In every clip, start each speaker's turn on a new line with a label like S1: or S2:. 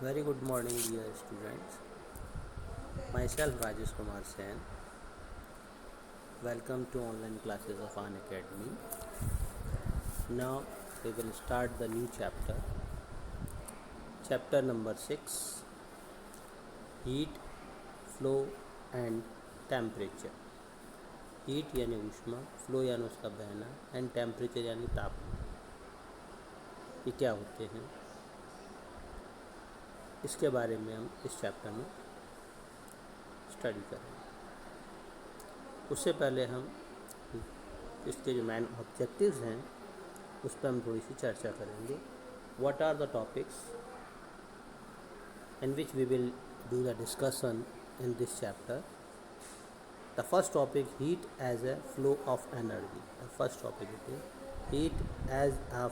S1: Very good morning, dear students. Myself Rajesh Kumar Sen. Welcome to online classes of An Academy. Now we will start the new chapter. Chapter number 6, Heat, Flow and Temperature. Heat यानी ऊष्मा, flow यानी उसका बहना and temperature यानी तापमान। ये क्या होते हैं, इसके बारे में हम इस चैप्टर में स्टडी करेंगे। उससे पहले हम इसके जो मेन ऑब्जेक्टिव्स हैं उस पर हम थोड़ी सी चर्चा करेंगे। What are the topics in which we will do the discussion in this chapter. The first topic, heat as a flow of energy. The first topic is heat as a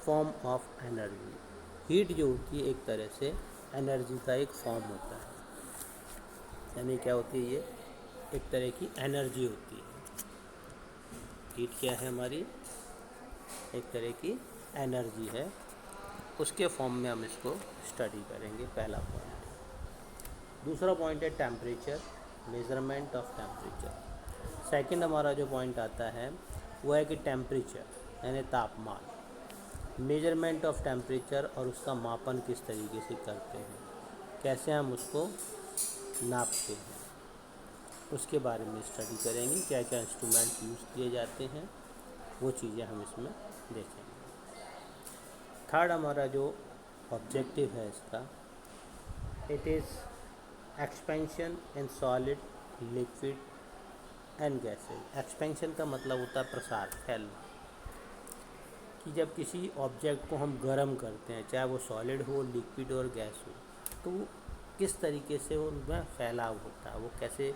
S1: form of energy. Heat जो होती है एक तरह से energy का एक form होता है, यानी क्या होती है, ये एक तरह की एनर्जी होती है। हीट क्या है हमारी, एक तरह की एनर्जी है, उसके फॉर्म में हम इसको स्टडी करेंगे। पहला पॉइंट। दूसरा पॉइंट है temperature, measurement of temperature. Second हमारा जो पॉइंट आता है वो है कि टेम्परेचर यानी तापमान, मेजरमेंट ऑफ टेम्परेचर और उसका मापन किस तरीके से करते हैं, कैसे हम उसको नापते हैं, उसके बारे में स्टडी करेंगे। क्या क्या इंस्ट्रूमेंट यूज़ किए जाते हैं वो चीज़ें हम इसमें देखेंगे। थर्ड हमारा जो ऑब्जेक्टिव है इसका, it is expansion in solid, liquid and gases. Expansion का मतलब होता है प्रसार, फैलना, कि जब किसी ऑब्जेक्ट को हम गर्म करते हैं, चाहे वो सॉलिड हो, लिक्विड और गैस हो, तो वो किस तरीके से उनमें फैलाव होता है, वो कैसे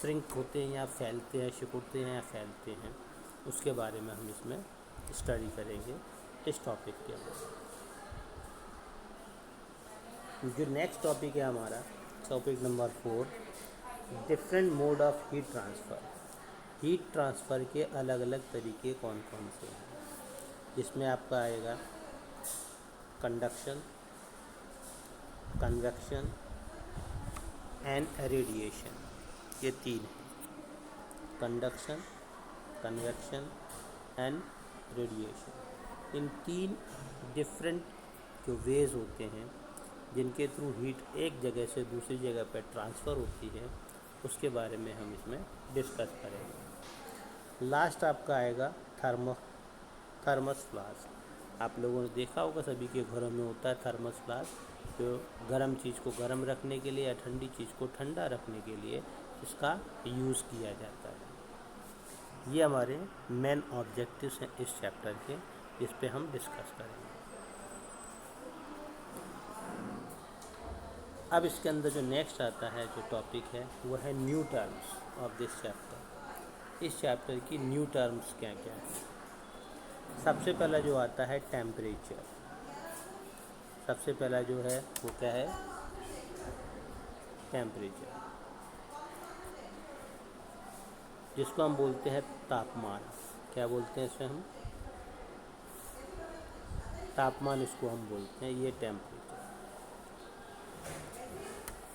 S1: श्रिंक होते हैं या फैलते हैं, सिकुड़ते हैं या फैलते हैं, उसके बारे में हम इसमें स्टडी करेंगे इस टॉपिक के अंदर। जो नेक्स्ट टॉपिक है हमारा, topic number 4, different mode of heat transfer. Heat transfer के अलग अलग तरीके कौन कौन से हैं, जिसमें आपका आएगा कंडक्शन, कन्वेक्शन एंड रेडिएशन। ये तीन हैं, कंडक्शन, कन्वेक्शन एंड रेडिएशन। इन तीन डिफरेंट जो वेज होते हैं जिनके थ्रू हीट एक जगह से दूसरी जगह पर ट्रांसफ़र होती है, उसके बारे में हम इसमें डिस्कस करेंगे। लास्ट आपका आएगा थर्मस फ्लास्क। आप लोगों ने देखा होगा सभी के घरों में होता है थर्मस फ्लास्क, जो गर्म चीज़ को गर्म रखने के लिए या ठंडी चीज़ को ठंडा रखने के लिए इसका यूज़ किया जाता है। ये हमारे मेन ऑब्जेक्टिव्स हैं इस चैप्टर के, इस पे हम डिस्कस करेंगे। अब इसके अंदर जो नेक्स्ट आता है जो टॉपिक है वो है new terms of this chapter. इस चैप्टर की न्यू टर्म्स क्या क्या है। सबसे पहला जो आता है टेम्परेचर। सबसे पहला जो है वो क्या है, टेम्परेचर, जिसको हम बोलते हैं तापमान। क्या बोलते हैं इसे हम, तापमान इसको हम बोलते हैं। ये टेम्परेचर,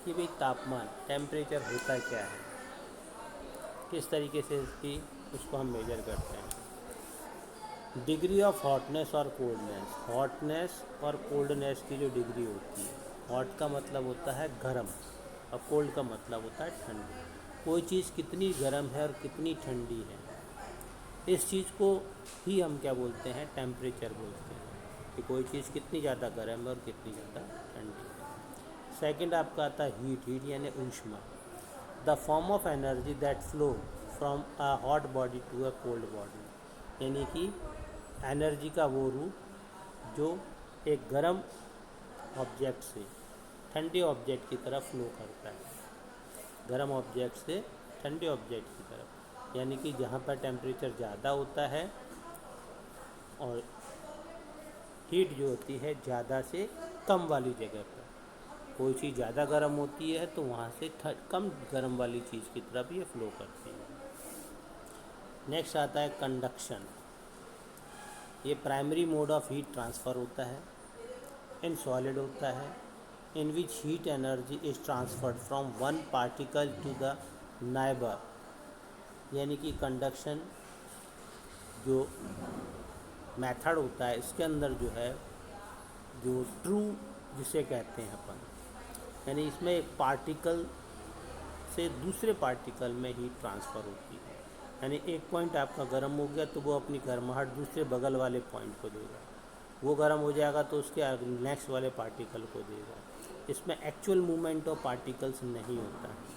S1: कि भाई तापमान, टेम्परेचर होता क्या है, किस तरीके से उसको हम मेजर करते हैं। डिग्री ऑफ हॉटनेस और कोल्डनेस। हॉटनेस और कोल्डनेस की जो डिग्री होती है, हॉट का मतलब होता है गर्म और कोल्ड का मतलब होता है ठंडी। कोई चीज़ कितनी गर्म है और कितनी ठंडी है, इस चीज़ को ही हम क्या बोलते हैं, टेम्परेचर बोलते हैं, कि कोई चीज़ कितनी ज़्यादा गर्म है और कितनी ज़्यादा ठंडी है। सेकंड आपका आता है हीट। हीट यानी ऊष्मा, the form of energy that flow from a hot body to a cold body. यानी कि एनर्जी का वो रूप जो एक गर्म ऑब्जेक्ट से ठंडे ऑब्जेक्ट की तरफ फ्लो करता है, गर्म ऑब्जेक्ट से ठंडे ऑब्जेक्ट की तरफ, यानी कि जहाँ पर टेम्परेचर ज़्यादा होता है और हीट जो होती है ज़्यादा से कम वाली जगह पर। कोई चीज़ ज़्यादा गर्म होती है तो वहाँ से कम गर्म वाली चीज़ की तरफ ये फ्लो करती है। नेक्स्ट आता है कंडक्शन। ये primary mode of heat transfer होता है, इन सॉलिड होता है, in which heat energy is transferred from one particle to the neighbor, यानी कि कंडक्शन जो मेथड होता है इसके अंदर जो है जो ट्रू जिसे कहते हैं अपन, यानी इसमें एक पार्टिकल से दूसरे पार्टिकल में हीट ट्रांसफ़र होती है। यानी एक पॉइंट आपका गर्म हो गया तो वो अपनी गर्माहट दूसरे बगल वाले पॉइंट को देगा, वो गर्म हो जाएगा तो उसके नेक्स्ट वाले पार्टिकल को देगा। इसमें एक्चुअल मूवमेंट ऑफ पार्टिकल्स नहीं होता है,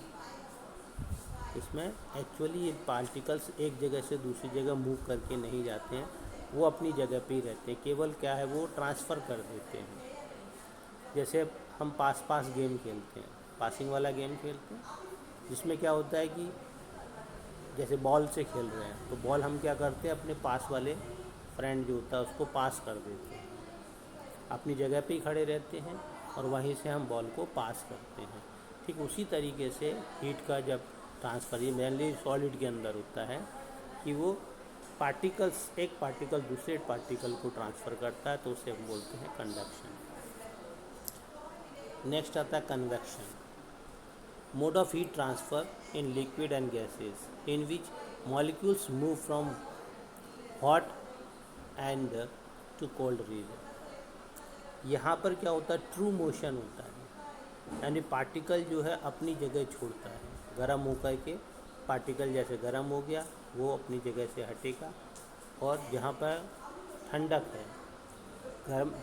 S1: इसमें एक्चुअली ये पार्टिकल्स एक जगह से दूसरी जगह मूव करके नहीं जाते हैं, वो अपनी जगह पे ही रहते हैं, केवल क्या है वो ट्रांसफ़र कर देते हैं। जैसे हम पास गेम खेलते हैं, पासिंग वाला गेम खेलते हैं, जिसमें क्या होता है कि जैसे बॉल से खेल रहे हैं तो बॉल हम क्या करते हैं अपने पास वाले फ्रेंड जो होता है उसको पास कर देते हैं, अपनी जगह पे ही खड़े रहते हैं और वहीं से हम बॉल को पास करते हैं। ठीक उसी तरीके से हीट का जब ट्रांसफ़र ये मेनली सॉलिड के अंदर होता है कि वो पार्टिकल्स एक पार्टिकल दूसरे पार्टिकल को ट्रांसफ़र करता है, तो उसे हम बोलते हैं कंडक्शन। नेक्स्ट आता है convection, mode of heat transfer in liquid and gases in which molecules move from hot end to cold region. यहाँ पर क्या होता है ट्रू मोशन होता है, यानी पार्टिकल जो है अपनी जगह छोड़ता है, गर्म होकर के पार्टिकल जैसे गर्म हो गया वो अपनी जगह से हटेगा और जहाँ पर ठंडक है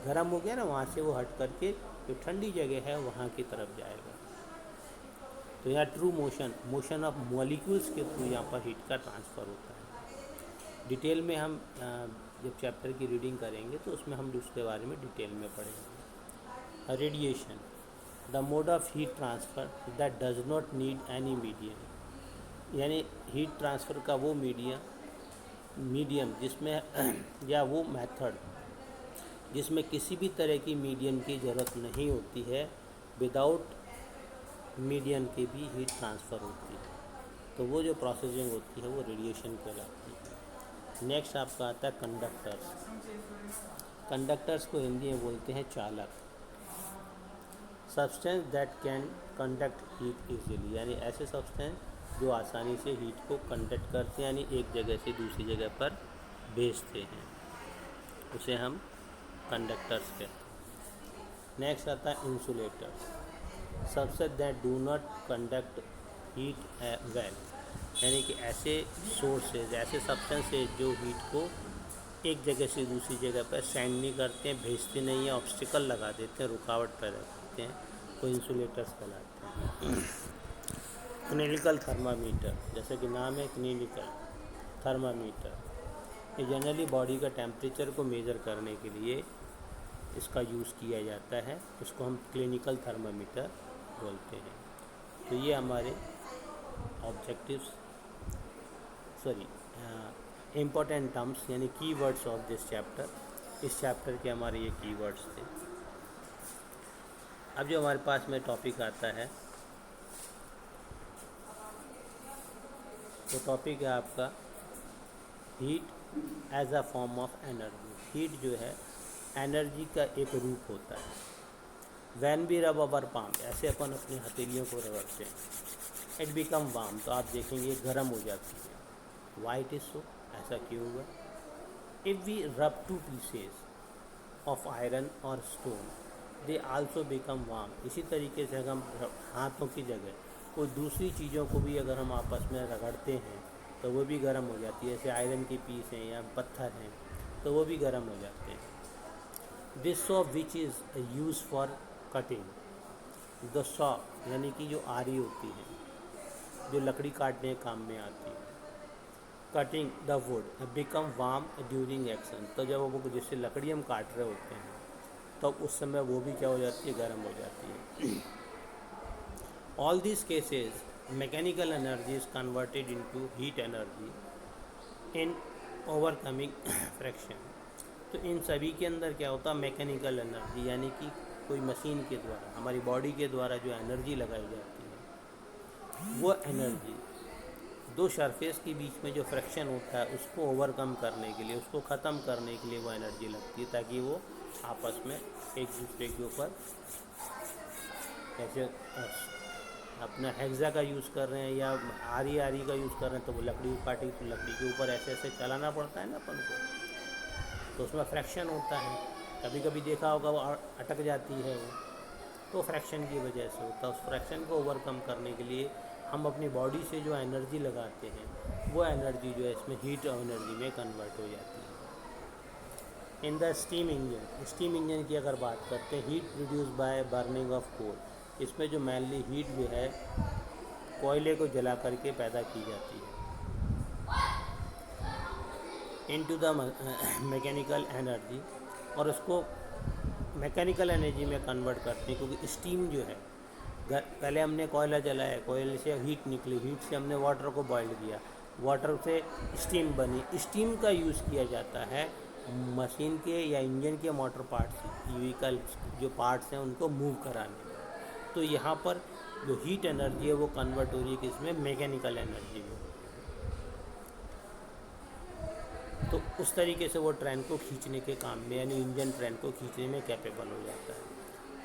S1: गर्म हो गया ना वहाँ से वो हट करके जो ठंडी जगह है वहाँ की तरफ जाएगा। तो यहाँ ट्रू मोशन ऑफ मॉलिक्यूल्स के थ्रू यहाँ पर हीट का ट्रांसफ़र होता है। डिटेल में हम जब चैप्टर की रीडिंग करेंगे तो उसमें हम उसके बारे में डिटेल में पढ़ेंगे। Radiation, the mode of heat transfer that does not need any medium, यानी हीट ट्रांसफ़र का वो मीडियम जिसमें या वो मेथड जिसमें किसी भी तरह की मीडियम की ज़रूरत नहीं होती है, विदाउट मीडियम के भी हीट ट्रांसफ़र होती है, तो वो जो प्रोसेसिंग होती है वो रेडिएशन कहलाती है। नेक्स्ट आपका आता है कंडक्टर्स। कंडक्टर्स को हिंदी में बोलते हैं चालक। Substance that can conduct heat easily, यानी ऐसे सब्सटेंस जो आसानी से हीट को कंडक्ट करते हैं, यानी एक जगह से दूसरी जगह पर भेजते हैं, उसे हम कंडक्टर्स कहते हैं। नेक्स्ट आता है insulators, substance that do not conduct heat well, यानी कि ऐसे सोर्सेज ऐसे सब्सटेंसेज जो हीट को एक जगह से दूसरी जगह पर सेंड नहीं करते हैं, भेजते नहीं हैं, ऑब्स्टिकल लगा देते हैं, रुकावट पैदा करते हैं, तो इंसुलेटर्स कहलाते हैं। क्लिनिकल थर्मामीटर, जैसे कि नाम है क्लिनिकल थर्मामीटर, ये जनरली बॉडी का टेम्परेचर को मेज़र करने के लिए इसका यूज़ किया जाता है, इसको हम क्लिनिकल थर्मामीटर बोलते हैं। तो ये हमारे ऑब्जेक्टिव्स इम्पोर्टेंट टर्म्स यानी कीवर्ड्स ऑफ दिस चैप्टर, इस चैप्टर के हमारे ये कीवर्ड्स थे। अब जो हमारे पास में टॉपिक आता है तो टॉपिक है आपका heat as a form of energy. Heat जो है एनर्जी का एक रूप होता है। वैन बी रब अवर पाम, ऐसे अपन अपनी हथेलियों को रगड़ते हैं, इट बिकम वार्म, तो आप देखेंगे गर्म हो जाती है। वाई इट इज़ सो, ऐसा क्यों हुआ? इफ़ वी रब टू पीसेस ऑफ आयरन और stone they also become warm, इसी तरीके से अगर हम हाथों की जगह कोई दूसरी चीज़ों को भी अगर हम आपस में रगड़ते हैं तो वो भी गर्म हो जाती है, जैसे आयरन की पीस हैं या पत्थर हैं तो वो भी गर्म हो जाते हैं। This saw which is use for cutting, the saw यानी कि जो आरी होती है जो लकड़ी काटने के काम में आती है, cutting the wood become warm during action, तो जब वो जिससे लकड़ी हम काट रहे होते हैं तो उस समय वो भी क्या हो जाती है, गर्म हो जाती है। All this cases mechanical energy is converted into heat energy in overcoming fraction. तो इन सभी के अंदर क्या होता है, मैकेनिकल एनर्जी यानी कि कोई मशीन के द्वारा हमारी बॉडी के द्वारा जो एनर्जी लगाई जाती है, वो एनर्जी दो सरफेस के बीच में जो फ्रैक्शन होता है उसको ओवरकम करने के लिए, उसको ख़त्म करने के लिए वो एनर्जी लगती है, ताकि वो आपस में एक दूसरे के ऊपर जैसे अपना हेक्सा का यूज़ कर रहे हैं या आरी का यूज़ कर रहे हैं, तो वो लकड़ी काटी तो लकड़ी के ऊपर ऐसे ऐसे चलाना पड़ता है ना अपन को, तो उसमें फ्रैक्शन होता है। कभी कभी देखा होगा वो अटक जाती है वो, तो फ्रैक्शन की वजह से होता है। उस फ्रैक्शन को ओवरकम करने के लिए हम अपनी बॉडी से जो एनर्जी लगाते हैं, वो एनर्जी जो है इसमें हीट एनर्जी में कन्वर्ट हो जाती है। इन द स्टीम इंजन की अगर बात करते हैं, heat produce by burning of coal, इसमें जो मेनली हीट जो है कोयले को जला करके पैदा की जाती है। इनटू द मैकेनिकल एनर्जी, और उसको मैकेनिकल एनर्जी में कन्वर्ट करते हैं, क्योंकि स्टीम जो है, पहले हमने कोयला जलाया, कोयले से हीट निकली, हीट से हमने वाटर को बॉइल किया, वाटर से स्टीम बनी, स्टीम का यूज़ किया जाता है मशीन के या इंजन के मोटर पार्ट्स, व्हीकल जो पार्ट्स हैं उनको मूव कराने में। तो यहाँ पर जो हीट एनर्जी है वो कन्वर्ट हो रही है किसमें, मैकेनिकल एनर्जी में। तो उस तरीके से वो ट्रेन को खींचने के काम में, यानी इंजन ट्रेन को खींचने में कैपेबल हो जाता है।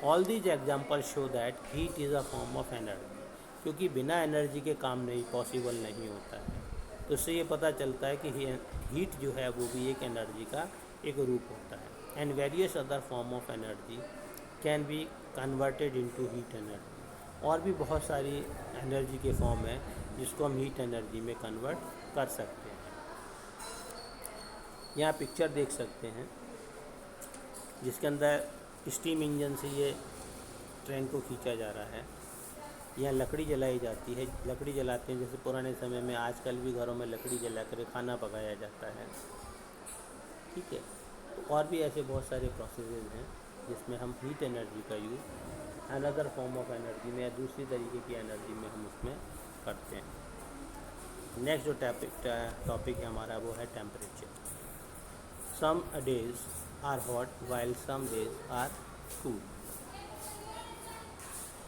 S1: All these example show that heat is a form of energy, क्योंकि बिना एनर्जी के काम नहीं पॉसिबल नहीं होता है। तो इससे ये पता चलता है कि हीट जो है वो भी एक एनर्जी का एक रूप होता है। And various other form of energy can be converted into heat energy, और भी बहुत सारी एनर्जी के फॉर्म है जिसको हम हीट एनर्जी में कन्वर्ट कर सकते हैं। यहाँ पिक्चर देख सकते हैं जिसके अंदर स्टीम इंजन से ये ट्रेन को खींचा जा रहा है। यहाँ लकड़ी जलाई जाती है, लकड़ी जलाते हैं, जैसे पुराने समय में, आजकल भी घरों में लकड़ी जला कर खाना पकाया जाता है। ठीक है, तो और भी ऐसे बहुत सारे प्रोसेसेस हैं जिसमें हम हीट एनर्जी का use another form of energy में या दूसरी तरीके की एनर्जी में हम उसमें करते हैं। नेक्स्ट जो टॉपिक है हमारा वो है temperature. Some days are hot while some days are cool.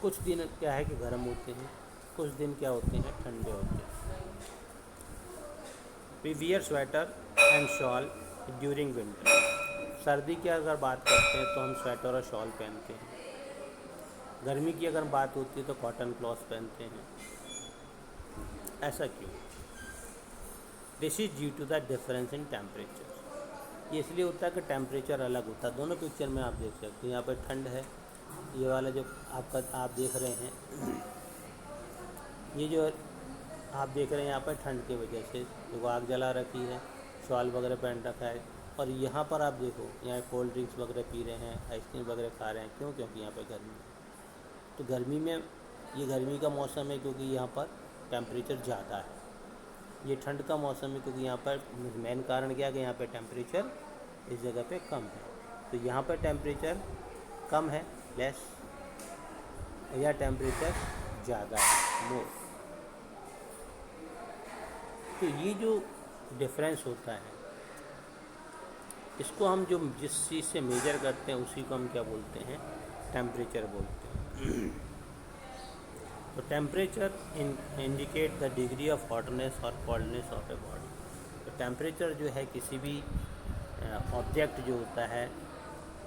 S1: कुछ दिन क्या है कि गर्म होते हैं, कुछ दिन क्या होते हैं, ठंडे होते हैं। We wear sweater and shawl during winter. सर्दी की अगर बात करते हैं तो हम स्वेटर और शॉल पहनते हैं। गर्मी की अगर बात होती है तो कॉटन क्लॉथ्स पहनते हैं। ऐसा क्यों? This is due to the difference in temperature. ये इसलिए होता है कि टेम्परेचर अलग होता है। दोनों पिक्चर में आप देख सकते हैं, यहाँ पर ठंड है, ये वाला जो आप देख रहे हैं, ये जो आप देख रहे हैं यहाँ पर ठंड की वजह से जो आग जला रखी है, शॉल वगैरह पहन रखा है। और यहाँ पर आप देखो, यहाँ कोल्ड ड्रिंक्स वगैरह पी रहे हैं, आइसक्रीम वगैरह खा रहे हैं। क्यों? क्योंकि यहाँ पर गर्मी है। तो गर्मी में, ये गर्मी का मौसम है क्योंकि यहाँ पर टेम्परेचर ज़्यादा है। ये ठंड का मौसम है क्योंकि यहाँ पर मेन कारण क्या है कि यहाँ पर टेम्परेचर इस जगह पे कम है। तो यहाँ पर टेम्परेचर कम है, लेस, या टेम्परेचर ज़्यादा है, मोर। तो ये जो डिफरेंस होता है, इसको हम जो जिस चीज़ से मेजर करते हैं उसी को हम क्या बोलते हैं, टेम्परेचर बोलते हैं। तो temperature indicate the degree of hotness और कोल्डनेस ऑफ ए बॉडी। तो टेम्परेचर जो है किसी भी ऑब्जेक्ट जो होता है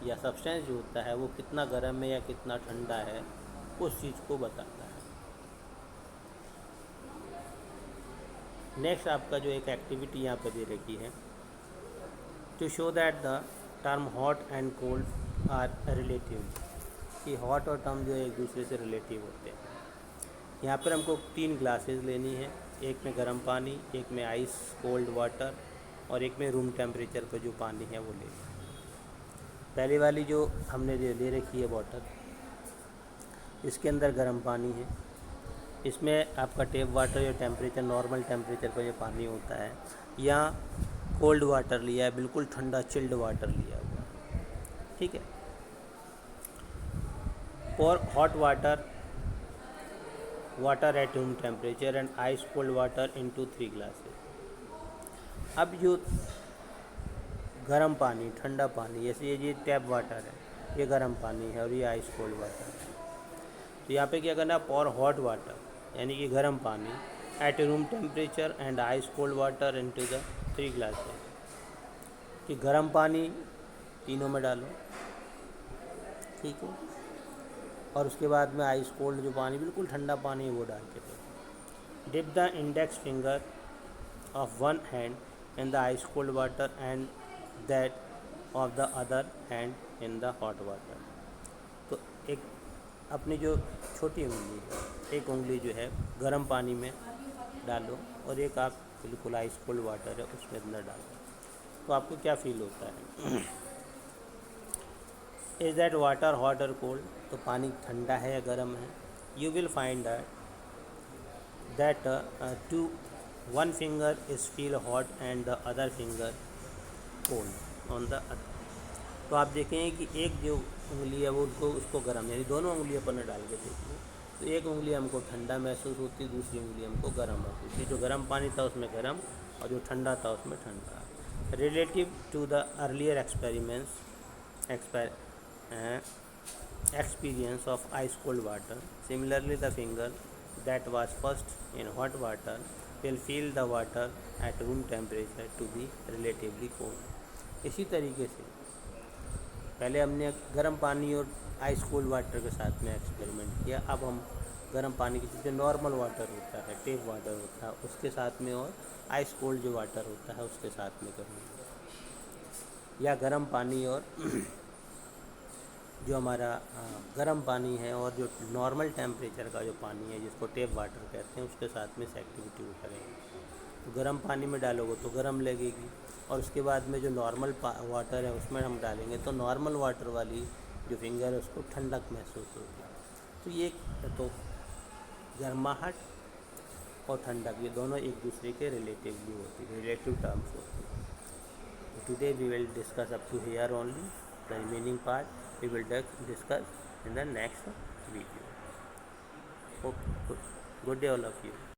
S1: या सब्सटेंस जो होता है वो कितना गर्म है या कितना ठंडा है, उस चीज़ को बताता है। नेक्स्ट आपका जो एक एक्टिविटी यहाँ पे दे रखी है, to show that the term hot and cold are relative, कि हॉट और टर्म जो है एक दूसरे से रिलेटिव होते हैं। यहाँ पर हमको 3 ग्लासेस लेनी है, एक में गर्म पानी, एक में आइस कोल्ड वाटर, और एक में रूम टेम्परेचर पर जो पानी है वो लेना है। पहले वाली जो हमने ले रखी है बॉटल, इसके अंदर गर्म पानी है, इसमें आपका टेप वाटर या टेम्परेचर नॉर्मल टेम्परेचर पर जो पानी होता है, या कोल्ड वाटर लिया है, बिल्कुल ठंडा चिल्ड वाटर लिया हुआ। ठीक है, और hot water at room temperature and ice cold water into 3 glasses. अब जो गर्म पानी, ठंडा पानी, जैसे ये टैप वाटर है, ये गर्म पानी है और ये आइस कोल्ड वाटर है। तो यहाँ पे क्या करना, और हॉट वाटर यानी कि गर्म पानी at room temperature and ice cold water into the 3 glasses, कि गर्म पानी तीनों में डालो, ठीक है, और उसके बाद में आइस कोल्ड जो पानी, बिल्कुल ठंडा पानी है, वो डाल के देखें। Dip the index finger of one hand in the ice cold water and that of the other hand in the hot water. तो एक अपनी जो छोटी उंगली है, एक उंगली जो है गर्म पानी में डालो और एक आप बिल्कुल आइस कोल्ड वाटर है उसमें अंदर डालो, तो आपको क्या फील होता है? इज़ दैट वाटर हॉट और कोल्ड? तो पानी ठंडा है या गर्म है? You will find that to one finger is feel hot and the other finger cold on the other. तो आप देखेंगे कि एक जो उंगली है वो उसको गर्म, यानी दोनों उंगली अपन ने डाल के देखी, तो एक उंगली हमको ठंडा महसूस होती है, दूसरी उंगली हमको गर्म महसूस होती है। जो गर्म पानी था उसमें गर्म और जो ठंडा था उसमें ठंडा। Relative to the earlier experience of ice cold water, similarly the finger that was first in hot water will feel the water at room temperature to be relatively cold. इसी तरीके से पहले हमने गर्म पानी और आइस कोल्ड वाटर के साथ में एक्सपेरिमेंट किया, अब हम गर्म पानी की जो नॉर्मल वाटर होता है, टेप वाटर होता है, उसके साथ में और आइस कोल्ड जो वाटर होता है उसके साथ में करेंगे। या गर्म पानी और जो हमारा गर्म पानी है और जो नॉर्मल टेम्परेचर का जो पानी है जिसको टेप वाटर कहते हैं उसके साथ में इस एक्टिविटी को करेंगे। तो गर्म पानी में डालोगे तो गर्म लगेगी, और उसके बाद में जो नॉर्मल वाटर है उसमें हम डालेंगे तो नॉर्मल वाटर वाली जो फिंगर है उसको ठंडक महसूस होगी। तो ये तो गर्माहट और ठंडक ये दोनों एक दूसरे के रिलेटिवली होती है, रिलेटिव टर्म्स होती है। तो today we will discuss up to here only, the remaining part we will discuss in the next video. Okay, good day all of you.